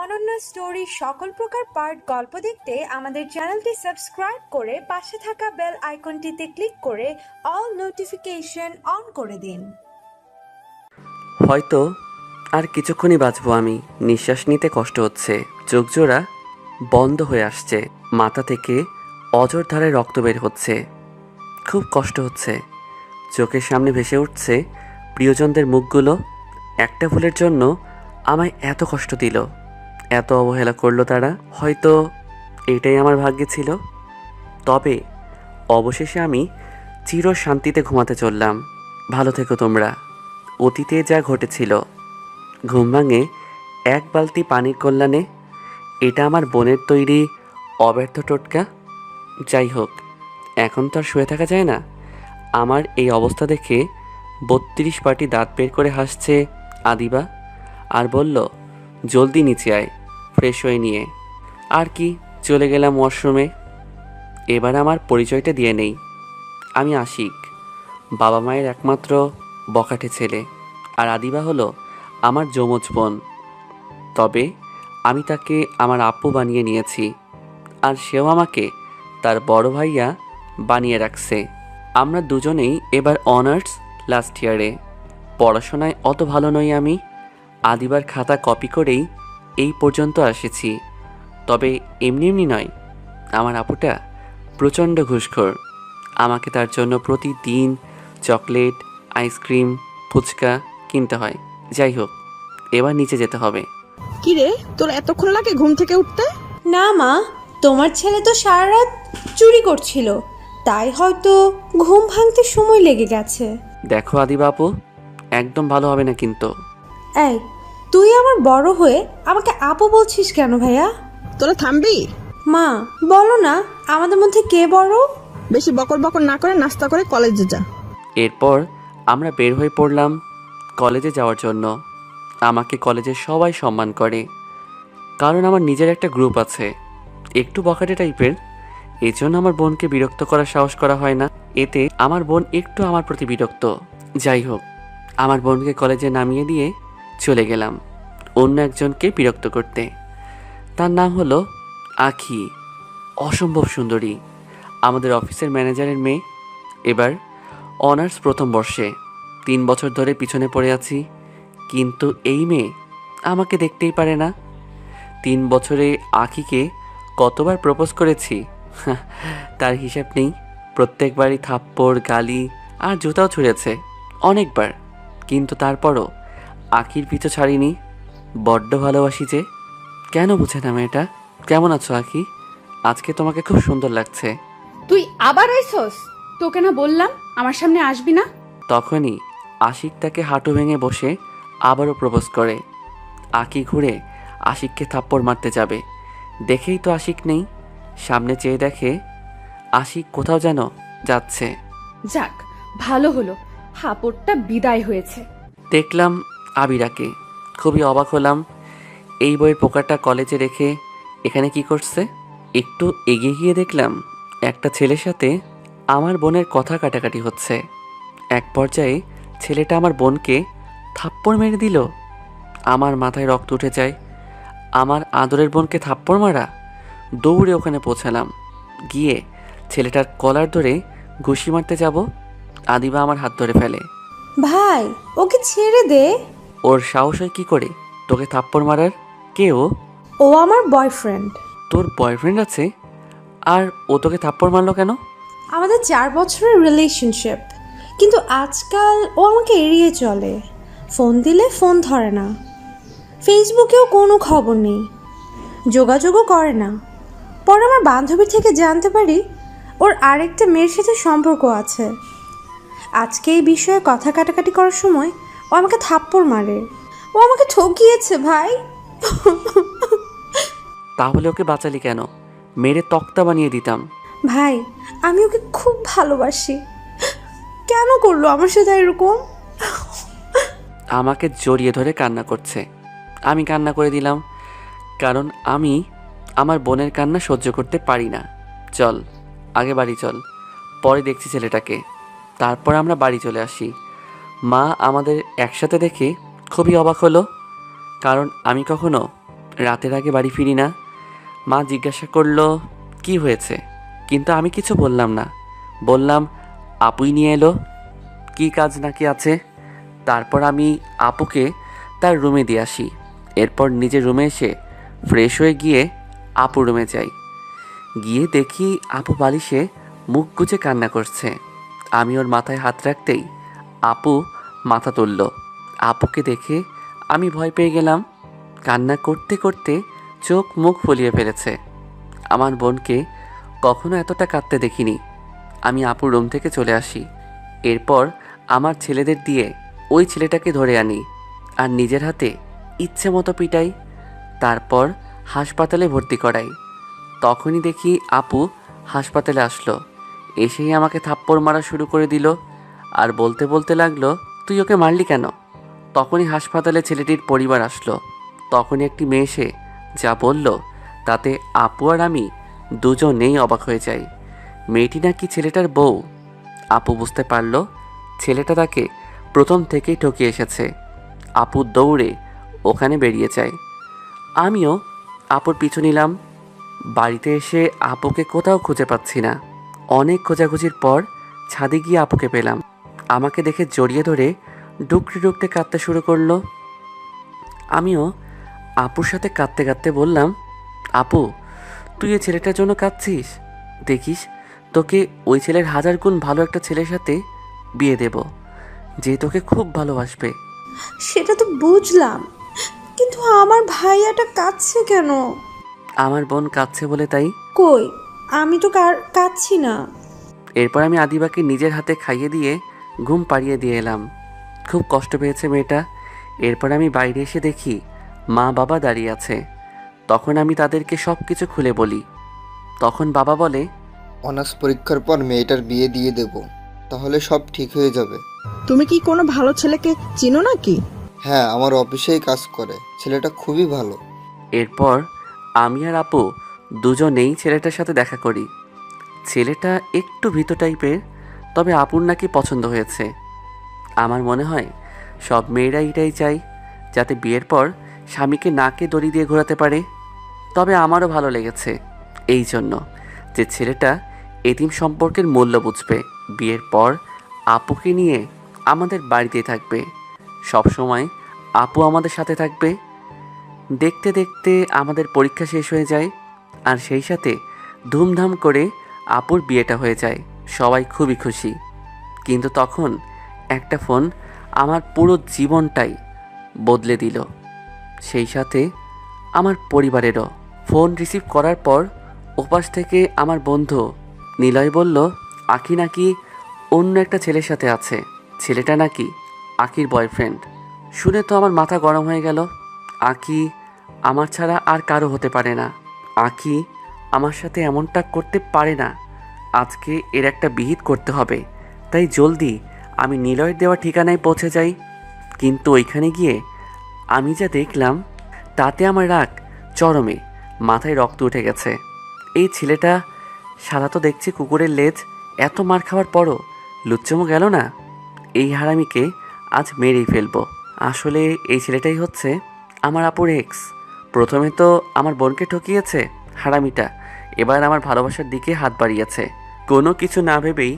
অনন্য স্টোরি সকল প্রকার পার্ট গল্প দেখতে আমাদের চ্যানেলটি সাবস্ক্রাইব করে পাশে থাকা বেল আইকনটিতে ক্লিক করে অল নোটিফিকেশন অন করে দিন। হয়তো আর কিছুক্ষণই বাঁচবো আমি। নিঃশ্বাস নিতে কষ্ট হচ্ছে, চোখ জোড়া বন্ধ হয়ে আসছে, মাথা থেকে অজর ধারায় রক্ত বের হচ্ছে, খুব কষ্ট হচ্ছে। চোখের সামনে ভেসে উঠছে প্রিয়জনদের মুখগুলো। একটা ভুলের জন্য আমায় এত কষ্ট দিল, এত অবহেলা করলো তারা। হয়তো এটাই আমার ভাগ্যে ছিল। তবে অবশেষে আমি চির শান্তিতে ঘুমাতে চললাম। ভালো থেকো তোমরা। অতীতে যা ঘটেছিল, ঘুম ভাঙে এক বালতি পানির কল্যাণে, এটা আমার বোনের তৈরি অব্যর্থ টোটকা। যাই হোক, এখন তো আর শুয়ে থাকা যায় না। আমার এই অবস্থা দেখে 32 পাটি দাঁত বের করে হাসছে আদিবা, আর বলল, জলদি নিচে আয়, ফ্রেশ হয়ে নিয়ে। আর কি, চলে গেলাম ওয়াশরুমে। এবার আমার পরিচয়টা দিয়ে নেই। আমি আশিক, বাবা মায়ের একমাত্র বখাটে ছেলে, আর আদিবা হলো আমার যমজ বোন। তবে আমি তাকে আমার আপু বানিয়ে নিয়েছি, আর সেও আমাকে তার বড় ভাইয়া বানিয়ে রাখছে। আমরা দুজনেই এবার অনার্স লাস্ট ইয়ারে। পড়াশোনায় অত ভালো নই আমি। আদিবার খাতা কপি করেই এই পর্যন্ত এসেছি। তবে এমনি এমনি নয়, আমার আপুটা প্রচণ্ড ঘুষখোর। আমাকে তার জন্য প্রতিদিন চকলেট, আইসক্রিম, ফুচকা কিনতে হয়। যাই হোক, এবার নিচে যেতে হবে। কি রে, তোর এতক্ষণ লাগে ঘুম থেকে উঠতে? না মা, তোমার ছেলে তো সারা রাত চুরি করছিল, তাই হয়তো ঘুম ভাঙতে সময় লেগে গেছে। দেখো আদিবা আপু, একদম ভালো হবে না কিন্তু। এই, তুই আমার বড় হয়ে আমাকে আপু বলছিস কেন ভাইয়া? তোরা থামবি? মা, বলো না আমাদের মধ্যে কে বড়? বেশি বকর বকর না করে নাস্তা করে কলেজে যা। এরপর আমরা বের হয়ে পড়লাম কলেজে যাওয়ার জন্য। আমাকে কলেজে সবাই সম্মান করে, কারণ আমার নিজের একটা গ্রুপ আছে, একটু বখাটে টাইপের। এই জন্য আমার বোনকে বিরক্ত করার সাহস করা হয় না। এতে আমার বোন একটু আমার প্রতি বিরক্ত। যাই হোক, আমার বোনকে কলেজে নামিয়ে দিয়ে চলে গেলাম অন্য একজনকে বিরক্ত করতে। তার নাম হলো আখি, অসম্ভব সুন্দরী, আমাদের অফিসের ম্যানেজারের মেয়ে। এবার অনার্স প্রথম বর্ষে। 3 বছর ধরে পিছনে পড়ে আছি, কিন্তু এই মেয়ে আমাকে দেখতেই পারে না। 3 বছরে আখিকে কতবার প্রপোজ করেছি তার হিসাব নেই। প্রত্যেকবারই থাপ্পড়, গালি আর জুতাও ছুঁড়েছে অনেকবার, কিন্তু তারপরও আখির পিছু ছাড়িনি। বড্ড ভালোবাসি যে। কেন বুঝে না মেয়েটা? কেমন আছো আখি? আজকে তোমাকে খুব সুন্দর লাগছে। তুই আবার আইসস? তোকে না বললাম আমার সামনে আসবি না? তখনই আশিক তাকে হাঁটু ভেঙে বসে আবারও প্রপোজ করে। আখি ঘুরে আশিককে থাপ্পড় মারতে যাবে, দেখেই তো আশিক নেই। সামনে চেয়ে দেখে আশিক কোথাও যেন যাচ্ছে। যাক, ভালো হলো, হাপড়টা বিদায় হয়েছে। দেখলাম আবিরাকে, খুবই অবাক হলাম। এই বইয়ের পোকাটা কলেজে রেখে এখানে কি করছে? একটু এগিয়ে গিয়ে দেখলাম একটা ছেলের সাথে আমার বোনের কথা কাটাকাটি হচ্ছে। এক পর্যায়ে ছেলেটা আমার বোনকে থাপ্পড় মেরে দিল। আমার মাথায় রক্ত উঠে যায়। আমার আদরের বোনকে থাপ্পড় মারা! দৌড়ে ওখানে পৌঁছালাম। গিয়ে ছেলেটার কলার ধরে ঘুষি মারতে যাব, আদিবা আমার হাত ধরে ফেলে। ভাই, ওকে ছেড়ে দে। ওর সাহস হয় কি করে তোকে থাপ্পড় মারার? কে ও? ও আমার বয়ফ্রেন্ড। তোর বয়ফ্রেন্ড আছে? আর ও তোকে থাপ্পড় মারলো কেন? আমাদের 4 বছরের রিলেশনশিপ, কিন্তু আজকাল ও আমাকে এড়িয়ে চলে। ফোন দিলে ফোন ধরে না, ফেসবুকেও কোনো খবর নেই, যোগাযোগও করে না। পরে আমার বান্ধবীর থেকে জানতে পারি ওর আরেকটা মেয়ের সাথে সম্পর্ক আছে। আজকে এই বিষয়ে কথা কাটাকাটি করার সময় ও আমাকে থাপ্পড় মারে। ও আমাকে ঠকিয়েছে ভাই। তাহলে ওকে বাঁচালি কেন? মেরে তক্তা বানিয়ে দিতাম। ভাই, আমি ওকে খুব ভালোবাসি, কেন করলো আমার সাথে এরকম? আমাকে জড়িয়ে ধরে কান্না করছে। আমি কান্না করে দিলাম, কারণ আমি আমার বোনের কান্না সহ্য করতে পারি না। চল আগে বাড়ি চল, পরে দেখছি ছেলেটাকে। তারপর আমরা বাড়ি চলে আসি। মা আমাদের একসাথে দেখে খুবই অবাক হলো, কারণ আমি কখনো রাতের আগে বাড়ি ফিরি না। মা জিজ্ঞাসা করলো কি হয়েছে, কিন্তু আমি কিছু বললাম না। বললাম আপুই নিয়ে এলো, কি কাজ নাকি আছে। তারপর আমি আপুকে তার রুমে দিয়ে আসি। এরপর নিজের রুমে এসে ফ্রেশ হয়ে গিয়ে আপু রুমে যাই। গিয়ে দেখি আপু বালিশে মুখ গুজে কান্না করছে। আমি ওর মাথায় হাত রাখতেই আপু মাথা তুলল। আপুকে দেখে আমি ভয় পেয়ে গেলাম। কান্না করতে করতে চোখ মুখ ফুলিয়ে ফেলেছে। আমার বোনকে কখনো এতটা কাঁদতে দেখিনি। আমি আপুর রুম থেকে চলে আসি। এরপর আমার ছেলেদের দিয়ে ওই ছেলেটাকে ধরে আনি আর নিজের হাতে ইচ্ছে মতো পিটাই। তারপর হাসপাতালে ভর্তি করাই। তখনই দেখি আপু হাসপাতালে আসলো। এসেই আমাকে থাপ্পড় মারা শুরু করে দিল আর বলতে বলতে লাগলো, তুই ওকে মারলি কেন? তখনই হাসপাতালে ছেলেটির পরিবার আসলো। তখনই একটি মেয়ে এসে যা বলল তাতে আপু আর আমি দুজনেই অবাক হয়ে যাই। মেয়েটি নাকি ছেলেটার বউ। আপু বুঝতে পারল ছেলেটা তাকে প্রথম থেকেই ঠকিয়ে এসেছে। আপু দৌড়ে ওখানে বেরিয়ে যায়। আমিও আপুর পিছু নিলাম। বাড়িতে এসে আপুকে কোথাও খুঁজে পাচ্ছি না। অনেক খোঁজাখুঁজির পর ছাদে গিয়ে আপুকে পেলাম। আমাকে দেখে জড়িয়ে ধরে ডুকরে ডুকরে কাঁদতে শুরু করলো। আমিও আপুর সাথে কাঁদতে কাঁদতে বললাম, আপু তুই এই ছেলেটার জন্য কাঁদছিস? দেখিস তোকে ওই ছেলের 1000 গুণ ভালো একটা ছেলের সাথে বিয়ে দেব, যে তোকে খুব ভালোবাসবে। সেটা তো বুঝলাম, কিন্তু আমার ভাইয়াটা কাঁদছে কেন? আমার বোন কাঁদছে বলে তাই। কই, আমি তো কাঁদছি না। এরপর আমি আদিবাকে নিজের হাতে খাইয়ে দিয়ে ঘুম পাড়িয়ে দিয়ে এলাম। খুব কষ্ট পেয়েছে মেয়েটা। এরপর আমি বাইরে এসে দেখি মা বাবা দাঁড়িয়ে আছে। তখন আমি তাদেরকে সব কিছু খুলে বলি। তখন বাবা বলে, অনার্স পরীক্ষার পর মেয়েটার বিয়ে দিয়ে দেব, তাহলে সব ঠিক হয়ে যাবে। তুমি কি কোনো ভালো ছেলেকে চিনো নাকি? হ্যাঁ, আমার অফিসেই কাজ করে, ছেলেটা খুবই ভালো। এরপর আমি আর আপু দুজনেই ছেলেটার সাথে দেখা করি। ছেলেটা একটু ভীত টাইপের, তবে আপুর নাকি পছন্দ হয়েছে। আমার মনে হয় সব মেয়েরা এটাই চাই, যাতে বিয়ের পর স্বামীকে নাকে দড়ি দিয়ে ঘোরাতে পারে। তবে আমারও ভালো লেগেছে এই জন্য যে ছেলেটা এতিম সম্পর্কের মূল্য বুঝবে। বিয়ের পর আপুকে নিয়ে আমাদের বাড়িতেই থাকবে, সব সময় আপু আমাদের সাথে থাকবে। দেখতে দেখতে আমাদের পরীক্ষা শেষ হয়ে যায় আর সেই সাথে ধুমধাম করে আপুর বিয়েটা হয়ে যায়। সবাই খুবই খুশি। কিন্তু তখন একটা ফোন আমার পুরো জীবনটাই বদলে দিল, সেই সাথে আমার পরিবারেরও। ফোন রিসিভ করার পর ওপাশ থেকে আমার বন্ধু নিলয় বলল, আঁকি নাকি অন্য একটা ছেলের সাথে আছে। ছেলেটা নাকি আঁকির বয়ফ্রেন্ড। শুনে তো আমার মাথা গরম হয়ে গেল। আঁকি আমার ছাড়া আর কারো হতে পারে না। আঁকি আমার সাথে এমনটা করতে পারে না। আজকে এর একটা বিহিত করতে হবে। তাই জলদি আমি নিলয়ের দেওয়া ঠিকানায় পৌঁছে যাই। কিন্তু ওইখানে গিয়ে আমি যা দেখলাম তাতে আমার রাগ চরমে, মাথায় রক্ত উঠে গেছে। এই ছেলেটা শালা তো দেখছি কুকুরের লেজ। এত মার খাওয়ার পরও লুচ্চমো গেল না। এই হারামিকে আজ মেরেই ফেলবো। আসলে এই ছেলেটাই হচ্ছে আমার আপুর এক্স। প্রথমে তো আমার বোনকে ঠকিয়েছে হারামিটা, এবার আমার ভালোবাসার দিকে হাত বাড়িয়েছে। কোনো কিছু না ভেবেই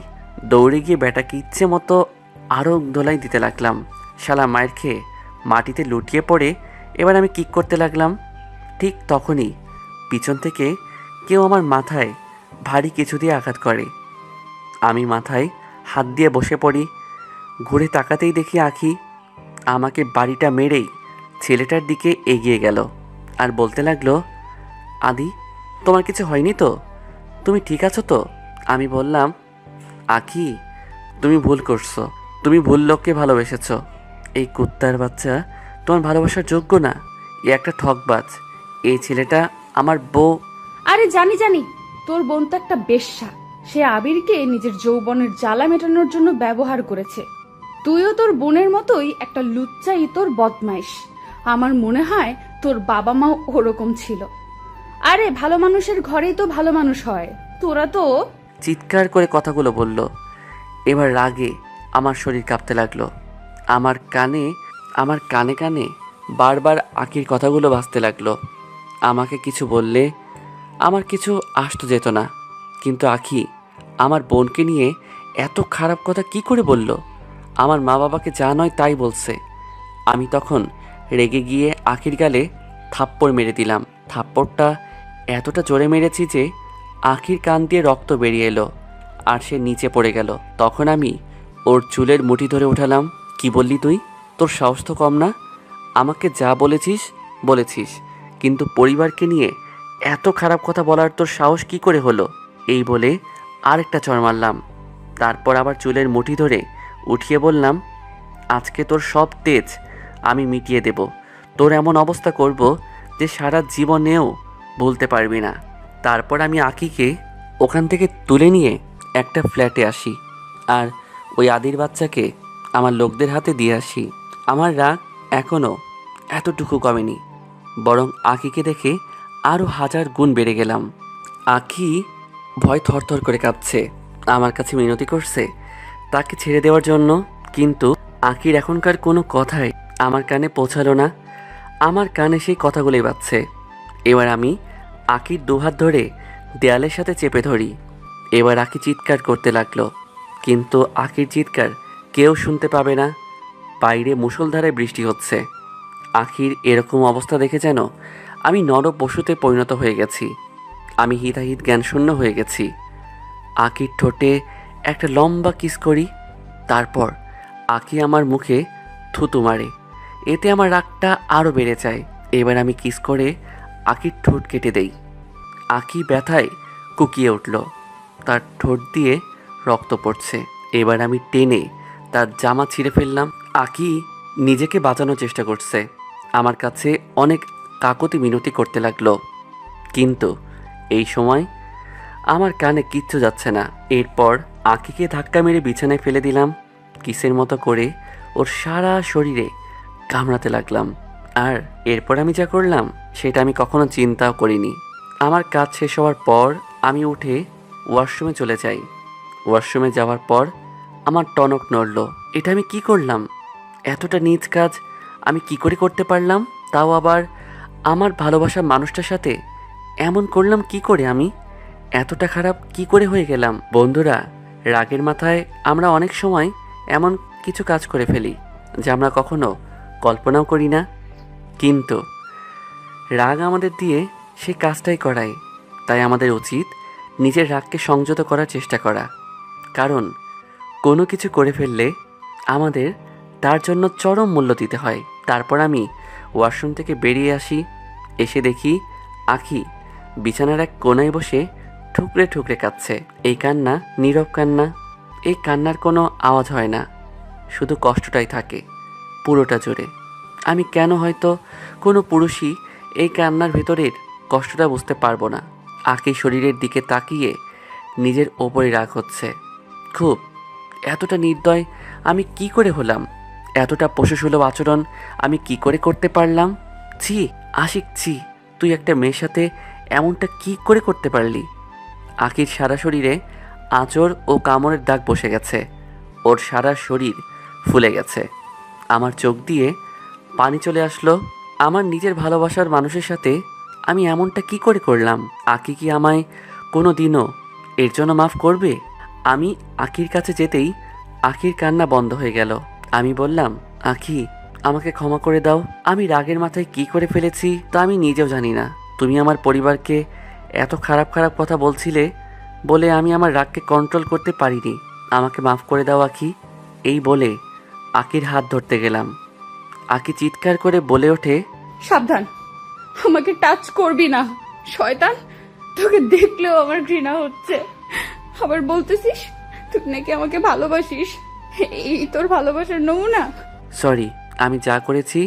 দৌড়ে গিয়ে ব্যাটাকে ইচ্ছে মতো আরও দোলাই দিতে লাগলাম। শালা মায়ের খেয়ে মাটিতে লুটিয়ে পড়ে এবার আমি কিক করতে লাগলাম। ঠিক তখনই পিছন থেকে কেউ আমার মাথায় ভারী কিছু দিয়ে আঘাত করে। আমি মাথায় হাত দিয়ে বসে পড়ি। ঘুরে তাকাতেই দেখি আঁকি আমাকে বাড়িটা মেরেই ছেলেটার দিকে এগিয়ে গেল আর বলতে লাগলো, আদি তোমার কিছু হয়নি তো? তুমি ঠিক আছো তো? আমি বললাম, আঁকি তুমি ভুল করছো, তুমি ভুল লোককে ভালোবেসেছ। এই কুত্তার বাচ্চা তোমার ভালোবাসার যোগ্য না। এ একটা ঠকবাজ। এই ছেলেটা আমার বউ। আরে জানি জানি, তোর বোন তো একটা বেশ্যা। সে আবিরকে নিজের যৌবনের জ্বালা মেটানোর জন্য ব্যবহার করেছে। তুইও তোর বোনের মতোই একটা লুচ্চা ইতর বদমাইশ। আমার মনে হয় তোর বাবা মাও ওরকম ছিল। আরে ভালো মানুষের ঘরেই তো ভালো মানুষ হয়। তোরা তো। চিৎকার করে কথাগুলো বলল। এবার রাগে আমার শরীর কাঁপতে লাগলো। আমার কানে কানে বারবার আঁকির কথাগুলো ভাসতে লাগলো। আমাকে কিছু বললে আমার কিছু আসতো যেত না, কিন্তু আখি আমার বোনকে নিয়ে এত খারাপ কথা কি করে বলল? আমার মা বাবাকে যা নয় তাই বলছে। আমি তখন রেগে গিয়ে আখির গালে থাপ্পড় মেরে দিলাম। থাপ্পড়টা এতটা জোরে মেরেছি যে আখির কান দিয়ে রক্ত বেরিয়ে এলো আর সে নিচে পড়ে গেল। তখন আমি ওর চুলের মুঠি ধরে উঠালাম। কি বললি তুই? তোর সাহস তো কম না? আমাকে যা বলেছিস বলেছিস, কিন্তু পরিবারকে নিয়ে এত খারাপ কথা বলার তোর সাহস কি করে হলো? এই বলে আরেকটা চড় মারলাম। তারপর আবার চুলের মুঠি ধরে উঠিয়ে বললাম, আজকে তোর সব তেজ আমি মিটিয়ে দেব। তোর এমন অবস্থা করব যে সারা জীবনেও ভুলতে পারবি না। তারপর আমি আকিকে ওখান থেকে তুলে নিয়ে একটা ফ্ল্যাটে আসি আর ওই আদির বাচ্চাকে আমার লোকদের হাতে দিয়ে আসি। আমার রাগ এখনও এতটুকু কমেনি, বরং আকিকে দেখে আরও 1000 গুণ বেড়ে গেলাম। আখি ভয় থরথর করে কাঁপছে, আমার কাছে মিনতি করছে তাকে ছেড়ে দেওয়ার জন্য, কিন্তু আখির এখনকার কোনো কথাই আমার কানে পৌঁছালো না। আমার কানে সেই কথাগুলোই বাজছে। এবার আমি আখির দুহাত ধরে দেয়ালের সাথে চেপে ধরি। এবার আখি চিৎকার করতে লাগলো, কিন্তু আখির চিৎকার কেউ শুনতে পাবে না। বাইরে মুষলধারে বৃষ্টি হচ্ছে। আখির এরকম অবস্থা দেখে যেন আমি নর পশুতে পরিণত হয়ে গেছি। আমি হিতাহিত জ্ঞানশূন্য হয়ে গেছি। আখির ঠোঁটে একটা লম্বা কিস করি, তারপর আখি আমার মুখে থুতু মারে। এতে আমার রাগটা আরও বেড়ে যায়। এবার আমি কিস করে আখির ঠোঁট কেটে দেই। আখি ব্যথায় কুকিয়ে উঠল, তার ঠোঁট দিয়ে রক্ত পড়ছে। এবার আমি টেনে তার জামা ছিঁড়ে ফেললাম। আখি নিজেকে বাঁচানোর চেষ্টা করছে, আমার কাছে অনেক কাকতি মিনতি করতে লাগলো, কিন্তু এই সময় আমার কানে কিচ্ছু যাচ্ছে না। এরপর আখিকে ধাক্কা মেরে বিছানায় ফেলে দিলাম। কিসের মতো করে ওর সারা শরীরে কামড়াতে লাগলাম। আর এরপর আমি যা করলাম সেটা আমি কখনো চিন্তাও করিনি। আমার কাজ শেষ হওয়ার পর আমি উঠে ওয়াশরুমে চলে যাই। ওয়াশরুমে যাওয়ার পর আমার টনক নড়ল। এটা আমি কি করলাম? এতটা নীচ কাজ আমি কি করে করতে পারলাম? তাও আবার আমার ভালোবাসার মানুষটার সাথে এমন করলাম কি করে? আমি এতটা খারাপ কি করে হয়ে গেলাম? বন্ধুরা, রাগের মাথায় আমরা অনেক সময় এমন কিছু কাজ করে ফেলি যা আমরা কখনো কল্পনাও করি না, কিন্তু রাগ আমাদের দিয়ে সে কাজটাই করায়। তাই আমাদের উচিত নিজের রাগকে সংযত করার চেষ্টা করা, কারণ কোনো কিছু করে ফেললে আমাদের তার জন্য চরম মূল্য দিতে হয়। তারপর আমি ওয়াশরুম থেকে বেরিয়ে আসি। এসে দেখি আখি বিছানার এক কোনায় বসে ঠুকরে ঠুকরে কাঁদছে। এই কান্না নীরব কান্না। এই কান্নার কোনো আওয়াজ হয় না, শুধু কষ্টটাই থাকে পুরোটা জুড়ে। আমি কেন হয়তো কোনো পুরুষই এই কান্নার ভেতরের কষ্টটা বুঝতে পারবো না। আখি শরীরের দিকে তাকিয়ে নিজের ওপরে রাগ হচ্ছে খুব। এতটা নির্দয় আমি কি করে হলাম? এতটা পশুসুলভ আচরণ আমি কি করে করতে পারলাম? ছি আশিক, ছি, তুই একটা মেয়ের সাথে এমনটা কি করে করতে পারলি? আখির সারা শরীরে আঁচড় ও কামড়ের দাগ বসে গেছে। ওর সারা শরীর ফুলে গেছে। আমার চোখ দিয়ে পানি চলে আসলো। আমার নিজের ভালোবাসার মানুষের সাথে আমি এমনটা কি করে করলাম? আখি কি আমায় কোনো দিনও এর জন্য মাফ করবে? আমি আখির কাছে যেতেই আখির কান্না বন্ধ হয়ে গেল। আমি বললাম, আখি, আমাকে ক্ষমা করে দাও। আমি রাগের মাথায় কি করে ফেলেছি তা আমি নিজেও জানি না। তুমি আমার পরিবারকে এত খারাপ খারাপ কথা বলছিলে বলে আমি আমার রাগকে কন্ট্রোল করতে পারিনি। আমাকে মাফ করে দাও আখি। এই বলে আখির হাত ধরতে গেলাম। আখি চিৎকার করে বলে ওঠে, সাবধান, আমাকে টাচ করবি না শয়তান। তোকে দেখলেও আমার ঘৃণা হচ্ছে। আবার বলতেছিস তুই নাকি আমাকে ভালোবাসিস। এই তোর ভালোবাসার নমুনা? সরি, আমি যা করেছি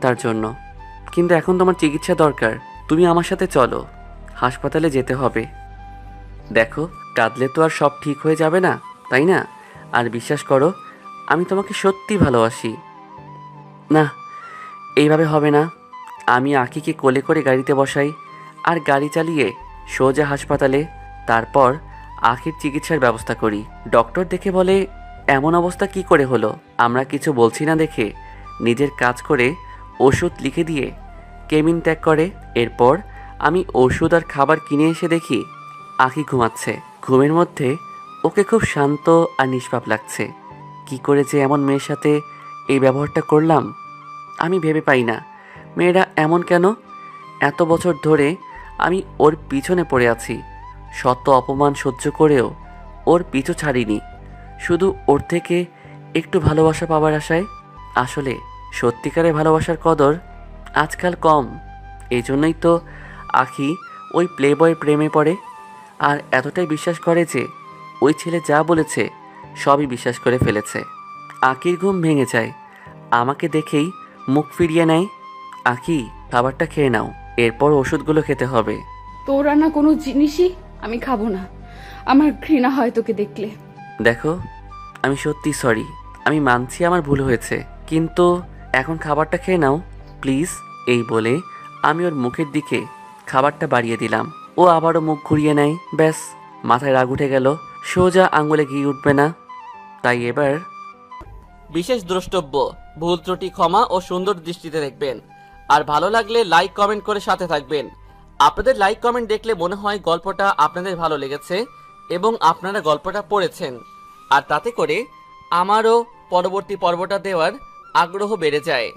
তার জন্য, কিন্তু এখন তোমার চিকিৎসা দরকার। তুমি আমার সাথে চলো, হাসপাতালে যেতে হবে। দেখো, কাঁদলে তো আর সব ঠিক হয়ে যাবে না, তাই না? আর বিশ্বাস করো, আমি তোমাকে সত্যি ভালোবাসি। না, এইভাবে হবে না। আমি আখিকে কোলে করে গাড়িতে বসাই আর গাড়ি চালিয়ে সোজা হাসপাতালে। তারপর আখির চিকিৎসার ব্যবস্থা করি। ডক্টর দেখে বলে, এমন অবস্থা কি করে হলো? আমরা কিছু বলছি না দেখে নিজের কাজ করে ওষুধ লিখে দিয়ে কেবিন ত্যাগ করে। এরপর আমি ওষুধ আর খাবার কিনে এসে দেখি আখি ঘুমাচ্ছে। ঘুমের মধ্যে ওকে খুব শান্ত আর নিষ্পাপ লাগছে। কি করে যে এমন মেয়ের সাথে এই ব্যবহারটা করলাম আমি ভেবে পাই না। মেয়েরা এমন কেন? এত বছর ধরে আমি ওর পিছনে পড়ে আছি, শত অপমান সহ্য করেও ওর পিছু ছাড়িনি, শুধু ওর থেকে একটু ভালোবাসা পাওয়ার আশায়। আসলে সত্যিকারের ভালোবাসার কদর আজকাল কম। এই জন্যই তো আখি ওই প্লেবয়ের প্রেমে পড়ে আর এতটাই বিশ্বাস করে যে ওই ছেলে যা বলেছে সবই বিশ্বাস করে ফেলেছে। আখির ঘুম ভেঙে যায়, আমাকে দেখেই মুখ ফিরিয়ে নেয়। আখি, খাবারটা খেয়ে নাও, এরপর ওষুধগুলো খেতে হবে। তোর আনা কোনো জিনিসই আমি খাবো না, আমার ঘৃণা হয় তোকে দেখলে। দেখো, আমি সত্যি সরি, আমি মানছি আমার ভুল হয়েছে, কিন্তু এখন খাবারটা খেয়ে নাও প্লিজ। এই বলে আমি ওর মুখের দিকে খাবারটা বাড়িয়ে দিলাম। ও আবারও মুখ ঘুরিয়ে নেয়। ব্যাস, মাথায় রাগ উঠে গেল, সোজা আঙুলে ঘি উঠবে না। তাই এবার বিশেষ দ্রষ্টব্য, ভুল ত্রুটি ক্ষমা ও সুন্দর দৃষ্টিতে দেখবেন। আর ভালো লাগলে লাইক কমেন্ট করে সাথে থাকবেন। আপনাদের লাইক কমেন্ট দেখলে মনে হয় গল্পটা আপনাদের ভালো লেগেছে এবং আপনারা গল্পটা পড়েছেন, আর তাতে করে আমারও পরবর্তী পর্বটা দেওয়ার আগ্রহ বেড়ে যায়।